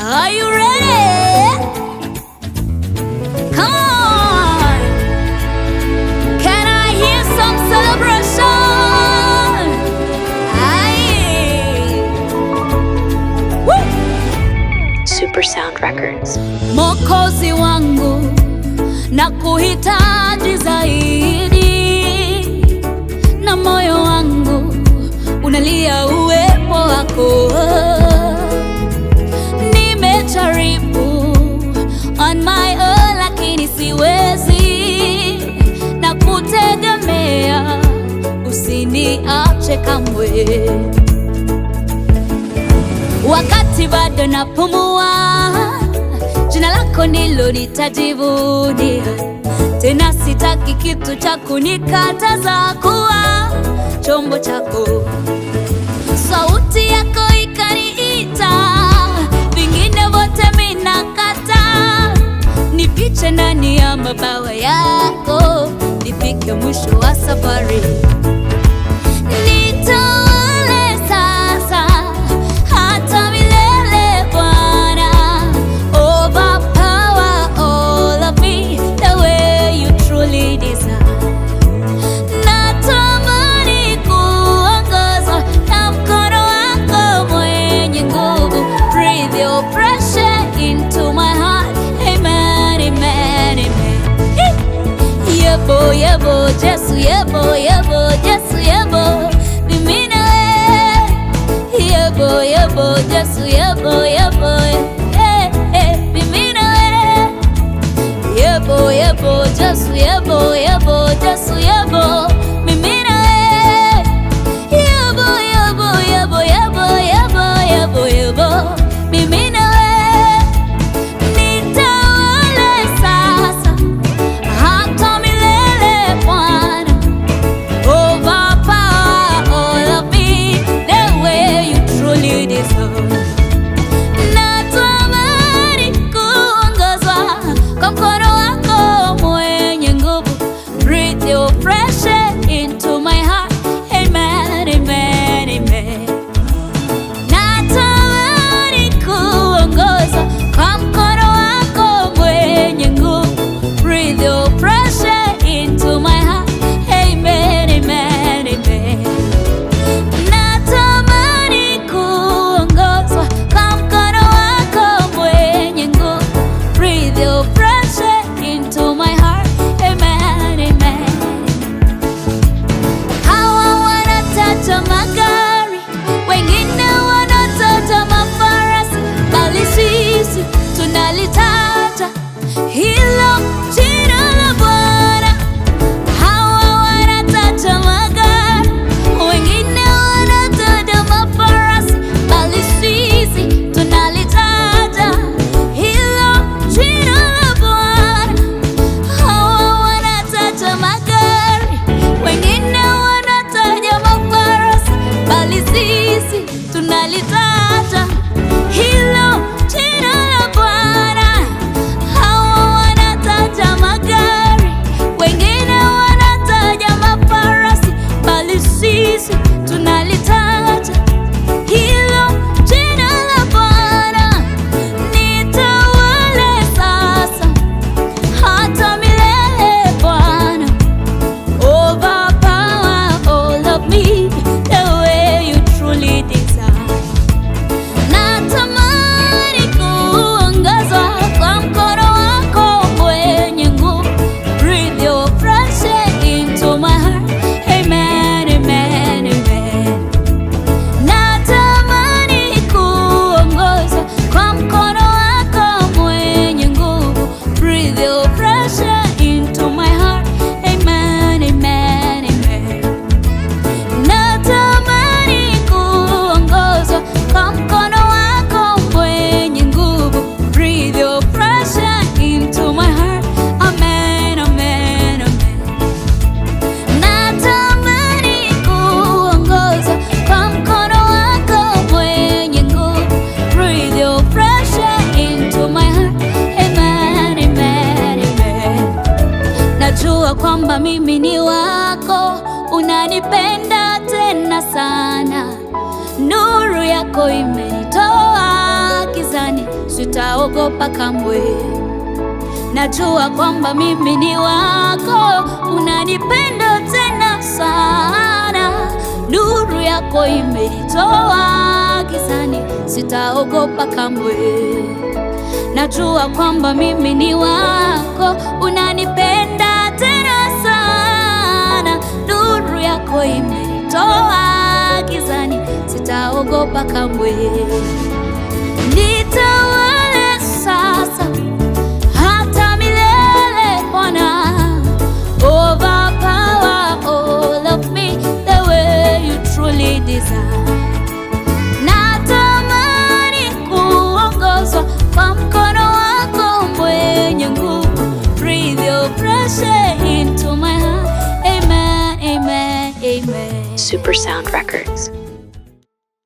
Are you ready? Come on. Can I hear some celebration? Aye. Woo. Super Sound Records. Mwokozi wangu nakuhitaji zaidi, na moyo wangu unalia uwepo wako. Nimejaribu on my own lakini siwezi, na kutegemea usiniache kamwe. Wakati bado napumua, jina lako ndilo nitajivunia. Tena sitaki kitu cha kunikataza kuwa chombo chako. Sauti yako ikaniita, vingine vote minakata. Nifiche ndani ya mabawa yako, nifike mwisho wa safari. Nitawale sasa hata milele Bwana. Overpower all of me the way you truly desire. Natamani kuongozwa na mkono wako mwenye nguvu. Breathe your pressure into my heart. Amen, amen, amen. Yebo, yebo, Yesu, yebo, yebo, Yesu, yebo. Mimi na wewe. Yebo, yebo, Yesu, yebo, yebo. Mimi na wewe. Yebo, yebo, Yesu, yebo, yebo, Yesu, yebo. Mimi na wewe. Yebo, yebo, yebo, yebo, yebo, yebo, yebo. Mimi na wewe. Nitawale sasa hata milele Bwana. Overpower all of me the way you truly deserve. Natamani kuongozwa kwa mkono wako mwenye nguvu. Breathe your pressure into my heart. Amen, amen, amen. Natamani kuongozwa kwa mkono wako mwenye nguvu. Breathe your pressure into my heart. Amen, amen, amen. Natamani kuongozwa kwa mkono wako mwenye nguvu. Breathe your pressure into my heart. Amen, amen. Hawa wanataja magari, wengine wanataja mafarasi, bali sisi tunalitaja hilo jina la Bwana. Hawa wanataja magari, wengine wanataja mafarasi, bali sisi tunalitaja hilo jina la Bwana. Hawa wanataja magari, wengine wanataja mafarasi, bali sisi tunalitaja hilo jina la Bwana. Hawa wanataja magari, wengine wanataja mafarasi, bali sisi tunalitaja hilo jina la Bwana. Nitawale sasa hata milele Bwana. Overpower all of me the way you truly desire. Natamani kuongozwa kwa mkono wako mwenye nguvu. Breathe your pressure into my heart. Amen, amen, amen. Natamani kuongozwa kwa mkono wako mwenye nguvu. Breathe your pressure into my heart. Amen, amen, amen. Natamani kuongozwa kwa mkono wako mwenye nguvu. Breathe your pressure into my heart. Amen, amen, amen. Natamani kuongozwa kwa mkono wako mwenye nguvu. Breathe your pressure into my heart. Amen, amen, amen. Najua kwamba mimi ni wako, unanipenda tena sana. Nuru yako imenitoa gizani, sitaogopa kamwe. Najua kwamba mimi ni wako, unanipenda tena sana. Nuru yako imenitoa gizani, sitaogopa kamwe. Najua kwamba mimi ni wako, unanipenda tena sana. Nuru yako imenitoa gizani, sitaogopa kamwe. Nitawale sasa hata milele Bwana, overpower all of me the way you truly desire.